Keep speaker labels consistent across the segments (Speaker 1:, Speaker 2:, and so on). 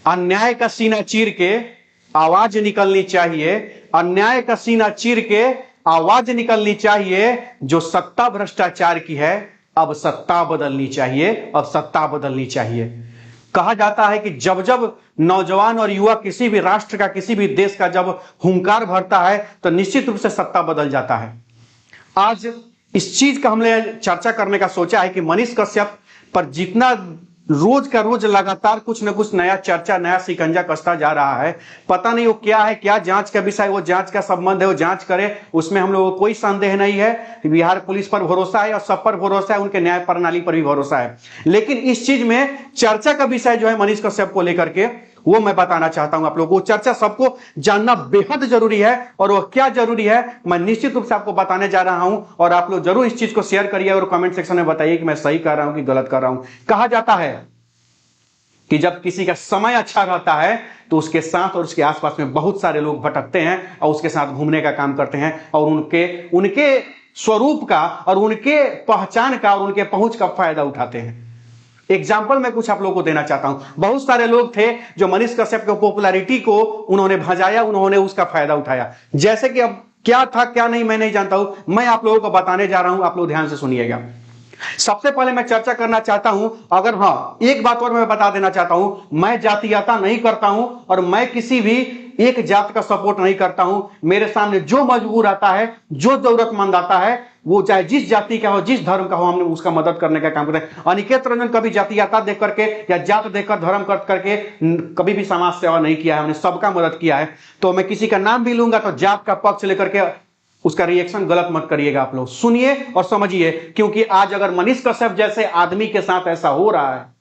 Speaker 1: अन्याय का सीना चीर के आवाज निकलनी चाहिए, अन्याय का सीना चीर के आवाज निकलनी चाहिए। जो सत्ता भ्रष्टाचार की है, अब सत्ता बदलनी चाहिए, अब सत्ता बदलनी चाहिए। कहा जाता है कि जब जब नौजवान और युवा किसी भी राष्ट्र का, किसी भी देश का जब हुंकार भरता है तो निश्चित रूप से सत्ता बदल जाता है। आज इस चीज का हमने चर्चा करने का सोचा है कि मनीष कश्यप पर जितना रोज का रोज लगातार कुछ न कुछ नया चर्चा, नया शिकंजा कसता जा रहा है, पता नहीं वो क्या है, क्या जांच का विषय, वो जांच का संबंध है, वो जांच करे, उसमें हम लोगों को कोई संदेह नहीं है। बिहार पुलिस पर भरोसा है और सब पर भरोसा है, उनके न्याय प्रणाली पर भी भरोसा है। लेकिन इस चीज में चर्चा का विषय जो है मनीष कश्यप को लेकर के, वो मैं बताना चाहता हूं आप लोगों को। चर्चा सबको जानना बेहद जरूरी है, और वो क्या जरूरी है मैं निश्चित रूप से आपको बताने जा रहा हूं। और आप लोग जरूर इस चीज को शेयर करिए और कमेंट सेक्शन में बताइए कि मैं सही कर रहा हूं कि गलत कर रहा हूं। कहा जाता है कि जब किसी का समय अच्छा रहता है तो उसके साथ और उसके आसपास में बहुत सारे लोग भटकते हैं और उसके साथ घूमने का काम करते हैं, और उनके स्वरूप का और उनके पहचान का और उनके पहुंच का फायदा उठाते हैं। एग्जाम्पल मैं कुछ आप लोगों को देना चाहता हूं। बहुत सारे लोग थे जो मनीष कश्यप के पॉपुलैरिटी को उन्होंने भजाया, उन्होंने उसका फायदा उठाया। जैसे कि अब क्या था क्या नहीं मैं नहीं जानता हूं, मैं आप लोगों को बताने जा रहा हूं, आप लोग ध्यान से सुनिएगा। सबसे पहले मैं चर्चा करना चाहता हूं, अगर हाँ एक बात और मैं बता देना चाहता हूं, मैं जातीयता नहीं करता हूं और मैं किसी भी एक जात का सपोर्ट नहीं करता हूं। मेरे सामने जो मजबूर आता है, जो जरूरतमंद आता है, वो चाहे जिस जाति का हो, जिस धर्म का हो, हमने उसका मदद करने का काम करते हैं। अनिकेत रंजन कभी जातीयता देख करके या जात देखकर, धर्म कर करके कभी भी समाज सेवा नहीं किया है, हमने सबका मदद किया है। तो मैं किसी का नाम भी लूंगा तो जात का पक्ष लेकर के उसका रिएक्शन गलत मत करिएगा। आप लोग सुनिए और समझिए, क्योंकि आज अगर मनीष कश्यप जैसे आदमी के साथ ऐसा हो रहा है,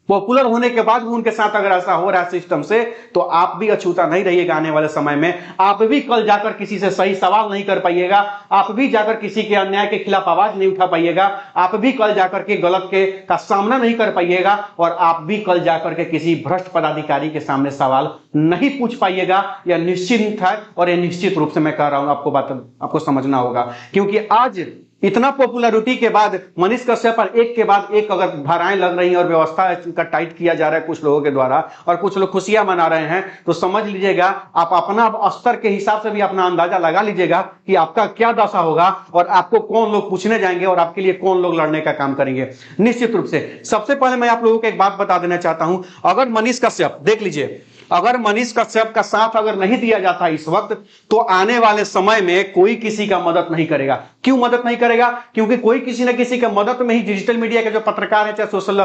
Speaker 1: पॉपुलर होने के बाद भी उनके साथ अगर ऐसा हो रहा है सिस्टम से, तो आप भी अछूता नहीं रहिएगा। आने वाले समय में आप भी कल जाकर किसी से सही सवाल नहीं कर पाइएगा, आप भी जाकर किसी के अन्याय के खिलाफ आवाज नहीं उठा पाइएगा, आप भी कल जाकर के गलत का सामना नहीं कर पाइएगा, और आप भी कल जाकर के किसी भ्रष्ट पदाधिकारी के सामने सवाल नहीं पूछ पाइएगा। यह निश्चिंत है और यह निश्चित रूप से मैं कह रहा हूं, आपको समझना होगा। क्योंकि आज इतना पॉपुलैरिटी के बाद मनीष कश्यप पर एक के बाद एक अगर धाराएं लग रही हैं और व्यवस्था का टाइट किया जा रहा है कुछ लोगों के द्वारा, और कुछ लोग खुशियां मना रहे हैं, तो समझ लीजिएगा, आप अपना स्तर के हिसाब से भी अपना अंदाजा लगा लीजिएगा कि आपका क्या दशा होगा और आपको कौन लोग पूछने जाएंगे और आपके लिए कौन लोग लड़ने का काम करेंगे। निश्चित रूप से सबसे पहले मैं आप लोगों को एक बात बता देना चाहता हूं, अगर मनीष कश्यप देख लीजिए, अगर मनीष कश्यप का साथ अगर नहीं दिया जाता इस वक्त, तो आने वाले समय में कोई किसी का मदद नहीं करेगा। क्यों मदद नहीं करेगा? क्योंकि कोई किसी न किसी का मदद में ही डिजिटल मीडिया के जो पत्रकार है, चाहे सोशल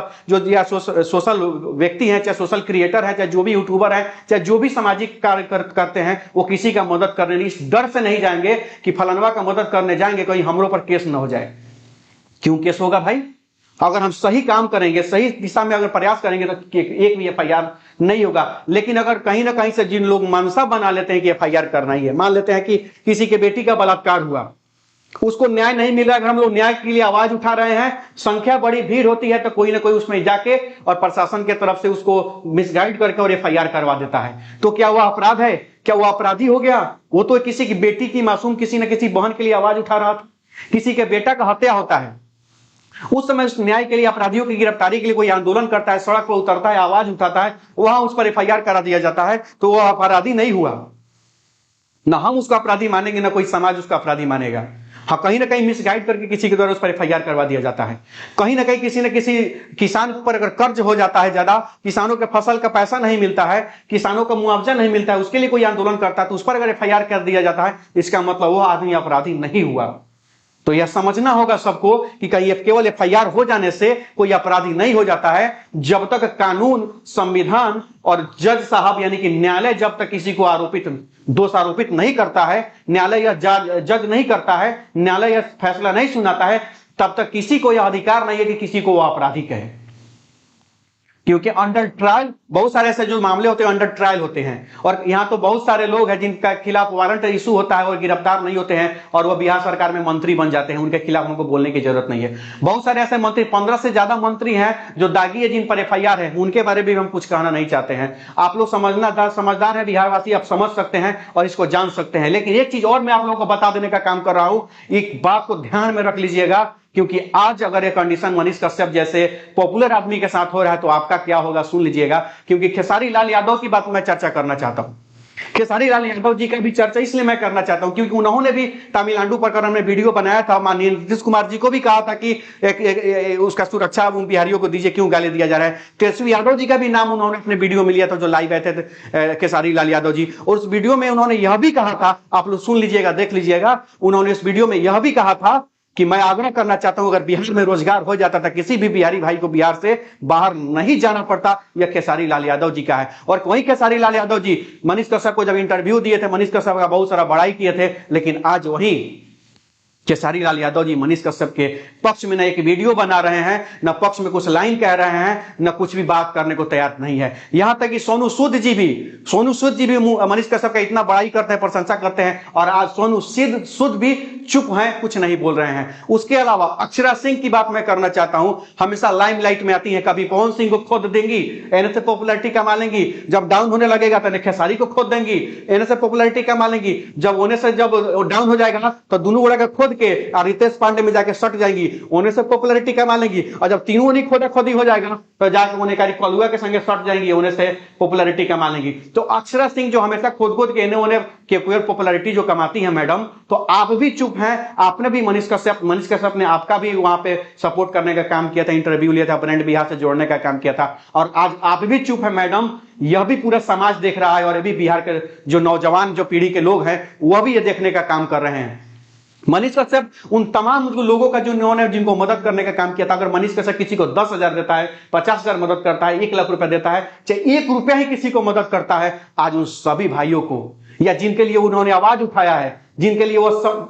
Speaker 1: व्यक्ति है, चाहे सोशल क्रिएटर है, चाहे जो भी यूट्यूबर है, चाहे जो भी सामाजिक कार्य करते हैं, वो किसी का मदद करने नहीं, इस डर से नहीं जाएंगे कि फलानवा का मदद करने जाएंगे कहीं हमलों पर केस न हो जाए। क्यों केस होगा भाई? अगर हम सही काम करेंगे, सही दिशा में अगर प्रयास करेंगे तो एक भी एफआईआर नहीं होगा। लेकिन अगर कहीं ना कहीं से जिन लोग मनसा बना लेते हैं कि एफआईआर करना ही है, मान लेते हैं कि किसी के बेटी का बलात्कार हुआ, उसको न्याय नहीं मिल रहा है, हम लोग न्याय के लिए आवाज उठा रहे हैं, संख्या बड़ी भीड़ होती है, तो कोई ना कोई उसमें जाके और प्रशासन के तरफ से उसको मिसगाइड करके और एफआईआर करवा देता है। तो क्या वह अपराध है? क्या वो अपराधी हो गया? वो तो किसी की बेटी की, मासूम किसी न किसी बहन के लिए आवाज उठा रहा था। किसी के बेटा का हत्या होता है, उस समय उस न्याय के लिए, अपराधियों की गिरफ्तारी के लिए कोई आंदोलन करता है, सड़क पर उतरता है, आवाज उठाता है, वहां उस पर एफआईआर करा दिया जाता है, तो वह अपराधी नहीं हुआ। ना हम उसका अपराधी मानेंगे, ना कोई समाज उसका अपराधी मानेगा। हाँ, कहीं ना कहीं मिसगाइड करके किसी के द्वारा उस पर एफआईआर करवा दिया जाता है। कहीं ना कहीं किसी न किसी किसान पर अगर कर्ज हो जाता है, ज्यादा किसानों के फसल का पैसा नहीं मिलता है, किसानों को मुआवजा नहीं मिलता है, उसके लिए कोई आंदोलन करता है, तो उस पर अगर एफआईआर कर दिया जाता है, इसका मतलब वो आदमी अपराधी नहीं हुआ। तो यह समझना होगा सबको कि कहीं केवल एफआईआर हो जाने से कोई अपराधी नहीं हो जाता है। जब तक कानून, संविधान और जज साहब यानी कि न्यायालय जब तक किसी को दोषारोपित नहीं करता है, न्यायालय या जज नहीं करता है, न्यायालय यह फैसला नहीं सुनाता है, तब तक किसी को यह अधिकार नहीं है कि किसी को वो अपराधी कहे। क्योंकि अंडर ट्रायल बहुत सारे ऐसे जो मामले होते हैं अंडर ट्रायल होते हैं, और यहाँ तो बहुत सारे लोग हैं जिनका खिलाफ वारंट इशू होता है और गिरफ्तार नहीं होते हैं, और वो बिहार सरकार में मंत्री बन जाते हैं, उनके खिलाफ हमको बोलने की जरूरत नहीं है। बहुत सारे ऐसे मंत्री, 15 से ज्यादा मंत्री हैं जो दागी है, जिन पर एफआईआर है, उनके बारे में हम कुछ कहना नहीं चाहते हैं। आप लोग समझदार है, बिहारवासी, आप समझ सकते हैं और इसको जान सकते हैं। लेकिन एक चीज और मैं आप लोगों को बता देने का काम कर रहा हूं, एक बात को ध्यान में रख लीजिएगा क्योंकि आज अगर ये कंडीशन मनीष कश्यप जैसे पॉपुलर आदमी के साथ हो रहा है तो आपका क्या होगा, सुन लीजिएगा। क्योंकि खेसारी लाल यादव की बात मैं चर्चा करना चाहता हूं। खेसारी लाल यादव जी का भी चर्चा इसलिए मैं करना चाहता हूं क्योंकि उन्होंने भी तमिलनाडु प्रकरण में वीडियो बनाया था, माननीय नीतीश कुमार जी को भी कहा था कि उसका सुरक्षा उन बिहारियों को दीजिए, क्यों गाली दिया जा रहा है। तेजस्वी यादव जी का भी नाम उन्होंने अपने वीडियो में लिया था जो लाइव आए थे खेसारी लाल यादव जी, और उस वीडियो में उन्होंने यह भी कहा था, आप लोग सुन लीजिएगा, देख लीजिएगा, उन्होंने इस वीडियो में यह भी कहा था कि मैं आग्रह करना चाहता हूं अगर बिहार में रोजगार हो जाता था, किसी भी बिहारी भाई को बिहार से बाहर नहीं जाना पड़ता, यह खेसारी लाल यादव जी का है। और वही खेसारी लाल यादव जी मनीष कश्यप को जब इंटरव्यू दिए थे, मनीष कश्यप का बहुत सारा बड़ाई किए थे, लेकिन आज वही खेसारी लाल यादव जी मनीष कश्यप के पक्ष में न एक वीडियो बना रहे हैं, न पक्ष में कुछ लाइन कह रहे हैं, न कुछ भी बात करने को तैयार नहीं है। यहां तक कि सोनू सूद जी भी मनीष कश्यप का इतना बड़ाई करते हैं, प्रशंसा करते हैं, और आज सोनू सूद भी चुप हैं, कुछ नहीं बोल रहे हैं। उसके अलावा अक्षरा सिंह की बात मैं करना चाहता हूं, हमेशा लाइमलाइट में आती है, कभी पवन सिंह को खोद देंगी, एने से पॉपुलैरिटी कमा लेंगी, जब डाउन होने लगेगा तो खेसारी को खोद देंगी, एने से पॉपुलैरिटी कमा लेंगी, जब होने से जब डाउन हो जाएगा तो दोनों गोड़ा खोद के और रितेश पांडे में जाके सट जाएंगी, होने से पॉपुलैरिटी कमा लेंगी, और जब तीनों नहीं खोदा खोदी हो जाएगा तो जाके उन्हें कलुआ के संगे सट जाएंगी, होने से पॉपुलैरिटी कमा लेंगी। तो अक्षरा सिंह जो हमेशा खोद के इन्हें पॉपुलैरिटी जो कमाती है मैडम, तो आप भी चुप हैं। आपने भी मनीष कश्यप ने आपका भी वहां पे सपोर्ट करने का काम किया था, इंटरव्यू लिया था, ब्रांड बिहार से जोड़ने का काम किया था, और आज आप भी चुप है मैडम। यह भी पूरा समाज देख रहा है, और अभी बिहार के जो नौजवान जो पीढ़ी के लोग हैं वह भी ये देखने का काम कर रहे हैं। मनीष कश्यप उन तमाम लोगों का जो उन्होंने जिनको मदद करने का काम किया था, अगर मनीष कश्यप किसी को 10,000 देता है, 50,000 मदद करता है, 1 लाख रुपया देता है, चाहे 1 रुपया ही किसी को मदद करता है, आज उन सभी भाइयों को, या जिनके लिए उन्होंने आवाज उठाया है, जिनके लिए वो सब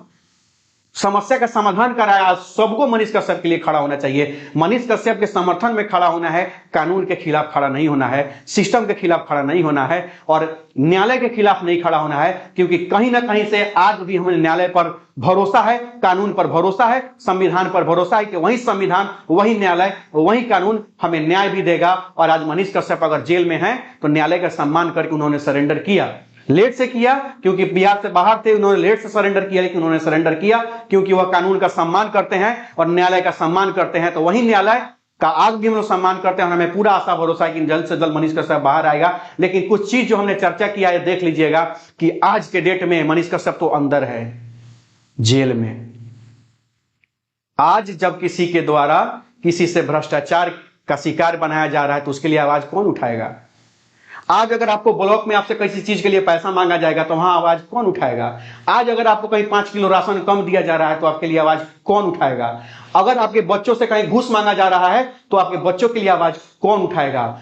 Speaker 1: समस्या का समाधान कराया, सबको मनीष कश्यप के लिए खड़ा होना चाहिए। मनीष कश्यप के समर्थन में खड़ा होना है, कानून के खिलाफ खड़ा नहीं होना है, सिस्टम के खिलाफ खड़ा नहीं होना है, और न्यायालय के खिलाफ नहीं खड़ा होना है। क्योंकि कहीं ना कहीं से आज भी हमें न्यायालय पर भरोसा है, कानून पर भरोसा है, संविधान पर भरोसा है कि वही संविधान, वही न्यायालय, वही कानून हमें न्याय भी देगा। और आज मनीष कश्यप अगर जेल में है तो न्यायालय का सम्मान करके उन्होंने सरेंडर किया, लेट से किया, क्योंकि बिहार से बाहर थे, उन्होंने लेट से सरेंडर किया, लेकिन उन्होंने सरेंडर किया क्योंकि वह कानून का सम्मान करते हैं और न्यायालय का सम्मान करते हैं। तो वही न्यायालय का आज भी हम लोग सम्मान करते हैं, और हमें पूरा आशा भरोसा है कि जल्द से जल्द मनीष कश्यप बाहर आएगा। लेकिन कुछ चीज जो हमने चर्चा किया है, देख लीजिएगा कि आज के डेट में मनीष कश्यप तो अंदर है, जेल में। आज जब किसी के द्वारा किसी से भ्रष्टाचार का शिकार बनाया जा रहा है तो उसके लिए आवाज कौन उठाएगा? आज अगर आपको ब्लॉक में आपसे किसी चीज के लिए पैसा मांगा जाएगा तो वहां आवाज कौन उठाएगा? आज अगर आपको कहीं 5 किलो राशन कम दिया जा रहा है तो आपके लिए आवाज कौन उठाएगा? अगर आपके बच्चों से कहीं घूस मांगा जा रहा है तो आपके बच्चों के लिए आवाज कौन उठाएगा?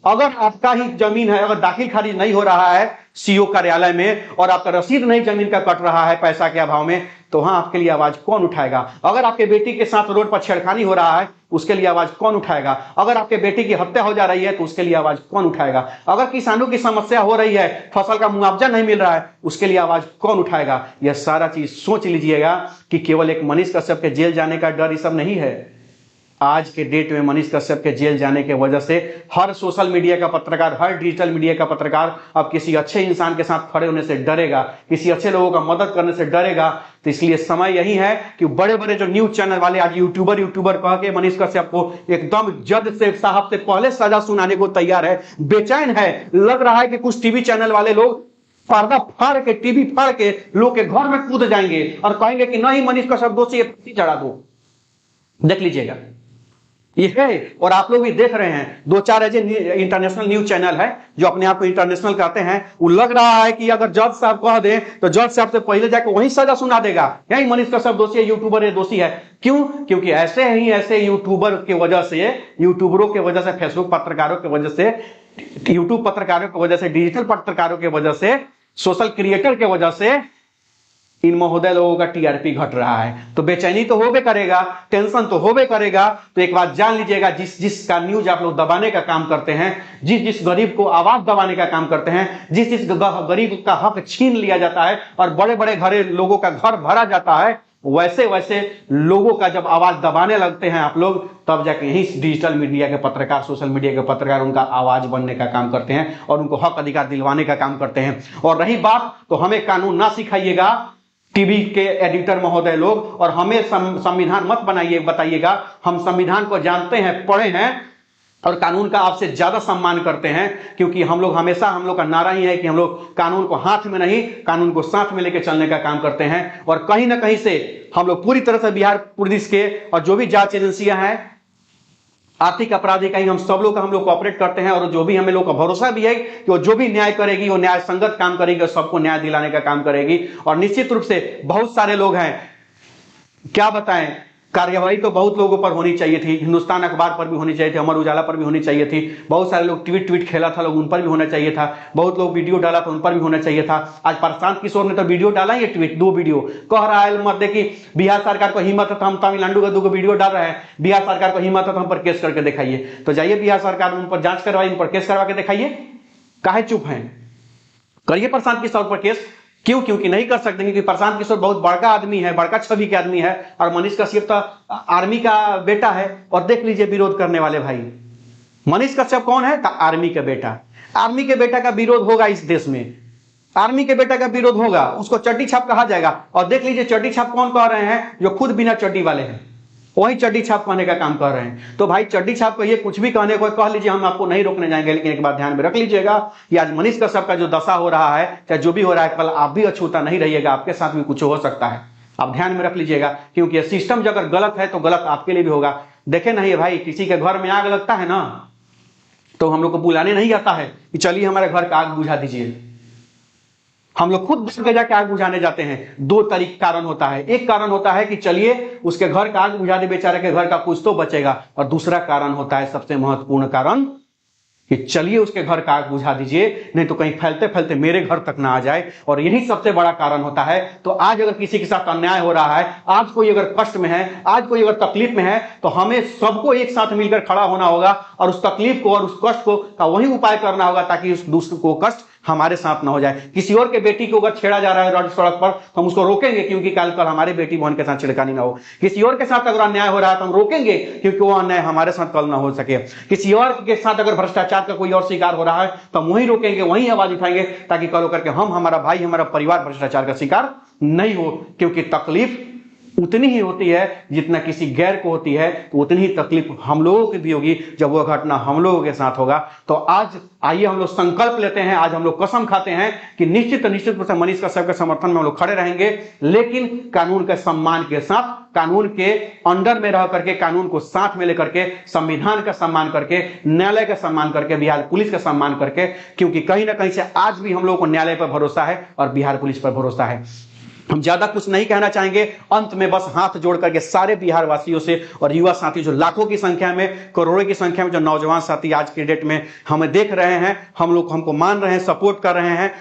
Speaker 1: अगर आपका ही जमीन है, अगर दाखिल खारिज नहीं हो रहा है सीओ कार्यालय में, और आपका रसीद नहीं जमीन का कट रहा है पैसा के अभाव में, तो वहां आपके लिए आवाज कौन उठाएगा? अगर आपके बेटी के साथ रोड पर छेड़खानी हो रहा है उसके लिए आवाज कौन उठाएगा? अगर आपके बेटी की हत्या हो जा रही है तो उसके लिए आवाज कौन उठाएगा? अगर किसानों की समस्या हो रही है, फसल का मुआवजा नहीं मिल रहा है, उसके लिए आवाज कौन उठाएगा? यह सारा चीज सोच लीजिएगा कि केवल एक मनीष कश्यप के जेल जाने का डर ये सब नहीं है। आज के डेट में मनीष कश्यप के जेल जाने की वजह से हर सोशल मीडिया का पत्रकार, हर डिजिटल मीडिया का पत्रकार अब किसी अच्छे इंसान के साथ खड़े होने से डरेगा, किसी अच्छे लोगों का मदद करने से डरेगा। तो इसलिए समय यही है कि बड़े बड़े जो न्यूज चैनल वाले आज यूट्यूबर कह के मनीष कश्यप को एकदम जज से साहब से पहले सजा सुनाने को तैयार है, बेचैन है। लग रहा है कि कुछ टीवी चैनल वाले लोग पर्दा फाड़ के, टीवी फाड़ के लोग के घर में कूद जाएंगे और कहेंगे कि नहीं मनीष कश्यप दोषी है, फांसी चढ़ा दो। देख लीजिएगा ये है, और आप लोग भी देख रहे हैं। 2-4 ऐसे इंटरनेशनल न्यूज चैनल है जो अपने आप को इंटरनेशनल कहते हैं, वो लग रहा है कि अगर जज साहब कह दें तो जज साहब से पहले जाकर वही सजा सुना देगा, यही मनीष कश्यप दोषी है, यूट्यूबर है दोषी है। क्यों? क्योंकि ऐसे यूट्यूबरों की वजह से, फेसबुक पत्रकारों की वजह से, यूट्यूब पत्रकारों की वजह से, डिजिटल पत्रकारों की वजह से, सोशल क्रिएटर की वजह से इन महोदय लोगों का टीआरपी घट रहा है। तो बेचैनी तो होबे करेगा, टेंशन तो होबे करेगा। तो एक बात जान लीजिएगा, जिसका न्यूज आप लोग दबाने का काम करते हैं, जिस गरीब को आवाज दबाने का काम करते हैं, जिस गरीब का हक छीन लिया जाता है और बड़े बड़े घरे लोगों का घर भरा जाता है, वैसे लोगों का जब आवाज दबाने लगते हैं आप लोग, तब जाके यही डिजिटल मीडिया के पत्रकार, सोशल मीडिया के पत्रकार उनका आवाज बनने का काम करते हैं और उनको हक अधिकार दिलवाने का काम करते हैं। और रही बात, तो हमें कानून ना सिखाइएगा, टीवी के एडिटर महोदय लोग, और हमें संविधान मत बनाइए, बताइएगा। हम संविधान को जानते हैं, पढ़े हैं और कानून का आपसे ज्यादा सम्मान करते हैं, क्योंकि हम लोग हमेशा, हम लोग का नारा ही है कि हम लोग कानून को हाथ में नहीं, कानून को साथ में लेकर चलने का काम करते हैं। और कहीं ना कहीं से हम लोग पूरी तरह से बिहार पुलिस के और जो भी जांच एजेंसियां हैं, आर्थिक अपराध इकाई, हम सब लोग का हम लोग कोऑपरेट करते हैं। और जो भी हमें लोग का भरोसा भी है कि वो जो भी न्याय करेगी वो न्याय संगत काम करेगी और सबको न्याय दिलाने का काम करेगी। और निश्चित रूप से बहुत सारे लोग हैं, क्या बताएं, कार्यवाही तो बहुत लोगों पर होनी चाहिए थी, हिंदुस्तान अखबार पर भी होनी चाहिए थी, अमर उजाला पर भी होनी चाहिए थी, बहुत सारे लोग ट्वीट खेला था लोग, उन पर भी होना चाहिए था, बहुत लोग वीडियो डाला था, उन पर भी होना चाहिए था। आज प्रशांत किशोर ने तो वीडियो डाला ही, ट्वीट 2 वीडियो, कह रहा है मत देखी, बिहार सरकार को हिम्मत है तो हम तमिलनाडु का 2 वीडियो डाल रहे हैं, बिहार सरकार को हिम्मत है तो हम पर केस करके दिखाइए। तो जाइए बिहार सरकार उन पर जांच करवाइए, उन पर केस करवा के दिखाइए, काहे चुप हैं, करिए प्रशांत किशोर पर केस। क्यों? क्योंकि नहीं कर सकते, क्योंकि प्रशांत किशोर बहुत बड़का आदमी है, बड़का छवि के आदमी है, और मनीष कश्यप तो आर्मी का बेटा है। और देख लीजिए विरोध करने वाले भाई, मनीष कश्यप कौन है? आर्मी का बेटा। आर्मी के बेटा का विरोध होगा इस देश में, आर्मी के बेटा का विरोध होगा, उसको चड्डी छाप कहा जाएगा। और देख लीजिए चड्डी छाप कौन कह रहे हैं? जो खुद बिना चड्डी वाले हैं, वही चड्डी छाप कहने का काम कर रहे हैं। तो भाई चड्डी छाप कहिए, कुछ भी कहने को कह लीजिए, हम आपको नहीं रोकने जाएंगे। लेकिन एक बात ध्यान में रख लीजिएगा कि आज मनीष कश्यप का जो दशा हो रहा है, चाहे जो भी हो रहा है, कल आप भी अछूता नहीं रहिएगा, आपके साथ भी कुछ हो सकता है। आप ध्यान में रख लीजिएगा, क्योंकि सिस्टम अगर गलत है तो गलत आपके लिए भी होगा। देखे नहीं भाई, किसी के घर में आग लगता है ना, तो हम लोग को बुलाने नहीं आता है कि चलिए हमारे घर का आग बुझा दीजिए, हम लोग खुद दूसरे के जाके आग बुझाने जाते हैं। 2 कारण होता है, एक कारण होता है कि चलिए उसके घर का आग बुझा दे, बेचारे के घर का कुछ तो बचेगा। और दूसरा कारण होता है, सबसे महत्वपूर्ण कारण, कि चलिए उसके घर का आग बुझा दीजिए, नहीं तो कहीं फैलते फैलते मेरे घर तक ना आ जाए। और यही सबसे बड़ा कारण होता है। तो आज अगर किसी के साथ अन्याय हो रहा है, आज कोई अगर कष्ट में है, आज कोई अगर तकलीफ में है, तो हमें सबको एक साथ मिलकर खड़ा होना होगा और उस तकलीफ को और उस कष्ट को का वही उपाय करना होगा, ताकि उस दूसरे को कष्ट हमारे साथ ना हो जाए। किसी और के बेटी को अगर छेड़ा जा रहा है रोड सड़क पर, तो हम उसको रोकेंगे, क्योंकि कल हमारे बेटी बहन के साथ छिड़कानी ना हो। किसी और के साथ अगर अन्याय हो रहा है तो हम रोकेंगे, क्योंकि वो अन्याय हमारे साथ कल ना हो सके। किसी और के साथ अगर भ्रष्टाचार का कोई और शिकार हो रहा है तो हम वहीं रोकेंगे, वहीं आवाज उठाएंगे, ताकि कल करके हम, हमारा भाई, हमारा परिवार भ्रष्टाचार का शिकार नहीं हो। क्योंकि तकलीफ उतनी ही होती है जितना किसी गैर को होती है, तो उतनी ही तकलीफ हम लोगों की भी होगी जब वह घटना हम लोगों के साथ होगा। तो आज आइए हम लोग संकल्प लेते हैं, आज हम लोग कसम खाते हैं कि निश्चित रूप से मनीष कश्यप के समर्थन में हम लोग खड़े रहेंगे, लेकिन कानून के सम्मान के साथ, कानून के अंडर में रह करके, कानून को साथ में लेकर के, संविधान का सम्मान करके, न्यायालय का सम्मान करके, बिहार पुलिस का सम्मान करके। क्योंकि कहीं ना कहीं से आज भी हम लोगों को न्यायालय पर भरोसा है और बिहार पुलिस पर भरोसा है। हम ज्यादा कुछ नहीं कहना चाहेंगे, अंत में बस हाथ जोड़ करके सारे बिहार वासियों से और युवा साथी जो लाखों की संख्या में, करोड़ों की संख्या में जो नौजवान साथी आज के डेट में हमें देख रहे हैं, हम लोग हमको मान रहे हैं, सपोर्ट कर रहे हैं,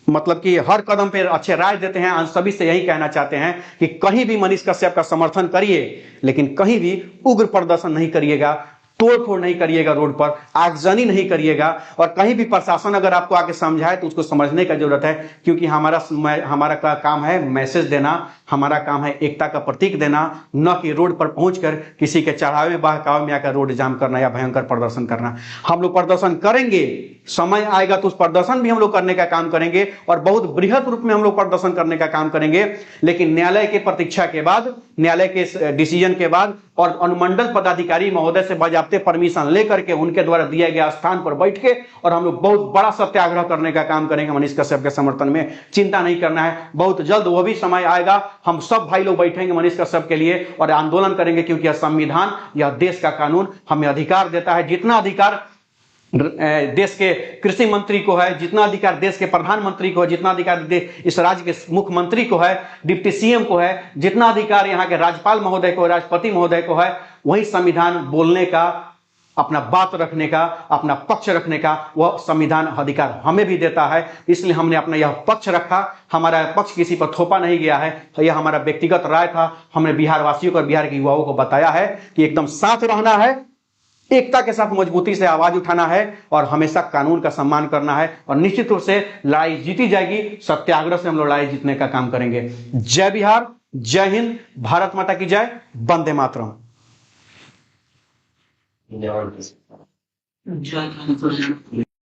Speaker 1: मतलब कि हर कदम पे अच्छे राय देते हैं, आज सभी से यही कहना चाहते हैं कि कहीं भी मनीष कश्यप का समर्थन करिए, लेकिन कहीं भी उग्र प्रदर्शन नहीं करिएगा, तोड़फोड़ नहीं करिएगा, रोड पर आगजनी नहीं करिएगा। और कहीं भी प्रशासन अगर आपको आके समझाए तो उसको समझने का जरूरत है, क्योंकि हमारा काम है मैसेज देना, हमारा काम है एकता का प्रतीक देना, न कि रोड पर पहुंचकर किसी के चढ़ावे में बहकावे में आकर रोड जाम करना या भयंकर प्रदर्शन करना। हम लोग प्रदर्शन करेंगे, समय आएगा तो उस प्रदर्शन भी हम लोग करने का काम करेंगे और बहुत बृहद रूप में हम लोग प्रदर्शन करने का काम करेंगे। लेकिन न्यायालय की प्रतीक्षा के बाद, न्यायालय के डिसीजन के बाद और अनुमंडल पदाधिकारी महोदय से बाजाप्ते परमिशन लेकर के उनके द्वारा दिया गया स्थान पर बैठ के और हम लोग बहुत बड़ा सत्याग्रह करने का काम करेंगे मनीष कश्यप के समर्थन में। चिंता नहीं करना है, बहुत जल्द वो भी समय आएगा, हम सब भाई लोग बैठेंगे मनीष कश्यप के लिए और आंदोलन करेंगे, क्योंकि यह संविधान, यह देश का कानून हमें अधिकार देता है। जितना अधिकार देश के कृषि मंत्री को है, जितना अधिकार देश के प्रधानमंत्री को है, जितना अधिकार इस राज्य के मुख्यमंत्री को है, डिप्टी सीएम को है, जितना अधिकार यहाँ के राज्यपाल महोदय को, राष्ट्रपति महोदय को है, वही संविधान बोलने का, अपना बात रखने का, अपना पक्ष रखने का वह संविधान अधिकार हमें भी देता है। इसलिए हमने अपना यह पक्ष रखा, हमारा पक्ष किसी पर थोपा नहीं गया है, यह हमारा व्यक्तिगत राय था। हमने बिहार वासियों को और बिहार के युवाओं को बताया है कि एकदम साथ रहना है, एकता के साथ मजबूती से आवाज उठाना है और हमेशा कानून का सम्मान करना है। और निश्चित रूप से लड़ाई जीती जाएगी, सत्याग्रह से हम लोग लड़ाई जीतने का काम करेंगे। जय बिहार, जय हिंद, भारत माता की जय, वंदे मातरम।
Speaker 2: जय